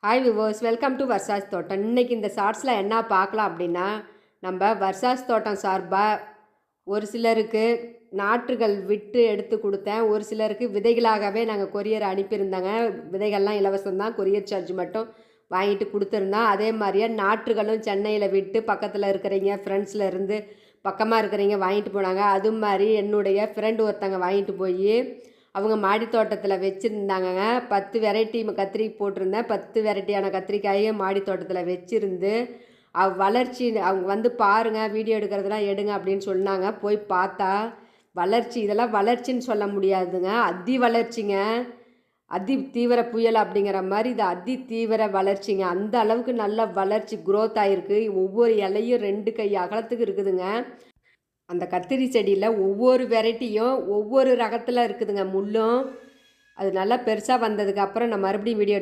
Hi viewers, welcome to Varsha's தோட்டம். இன்றைக்கி இந்த ஷார்ட்ஸில் என்ன பார்க்கலாம் அப்படின்னா, நம்ம வர்ஷாஸ் தோட்டம் சார்பாக ஒரு சிலருக்கு நாற்றுகள் விட்டு எடுத்து கொடுத்தேன். ஒரு சிலருக்கு விதைகளாகவே நாங்கள் கொரியர் அனுப்பியிருந்தாங்க. விதைகள்லாம் இலவசம்தான், கொரியர் சார்ஜ் மட்டும் வாங்கிட்டு கொடுத்துருந்தோம். அதே மாதிரியே நாற்றுகளும் சென்னையில் விட்டு பக்கத்தில் இருக்கிறீங்க, ஃப்ரெண்ட்ஸில் இருந்து பக்கமாக இருக்கிறீங்க வாங்கிட்டு போனாங்க. அது மாதிரி என்னுடைய ஃப்ரெண்டு ஒருத்தங்க வாங்கிட்டு போய் அவங்க மாடி தோட்டத்தில் வச்சுருந்தாங்கங்க. 10 வெரைட்டி கத்திரி போட்டிருந்தேன். 10 வெரைட்டியான கத்திரிக்காயை மாடி தோட்டத்தில் வச்சுருந்து வளர்ச்சி அவங்க வந்து பாருங்கள், வீடியோ எடுக்கிறதுலாம் எடுங்க அப்படின்னு சொன்னாங்க. போய் பார்த்தா வளர்ச்சி, இதெல்லாம் வளர்ச்சின்னு சொல்ல முடியாதுங்க, அதி வளர்ச்சிங்க. அதி தீவிர புயல் அப்படிங்கிற மாதிரி இது அதி தீவிர வளர்ச்சிங்க. அந்த அளவுக்கு நல்ல வளர்ச்சி க்ரோத் ஆகிருக்கு. ஒவ்வொரு இலையும் 2 கை அகலத்துக்கு இருக்குதுங்க. அந்த கத்திரி செடியில் ஒவ்வொரு வெரைட்டியும் ஒவ்வொரு ரகத்தில் இருக்குதுங்க. முள்ளும் அது நல்லா பெருசாக வந்ததுக்கப்புறம் நான் மறுபடியும் வீடியோ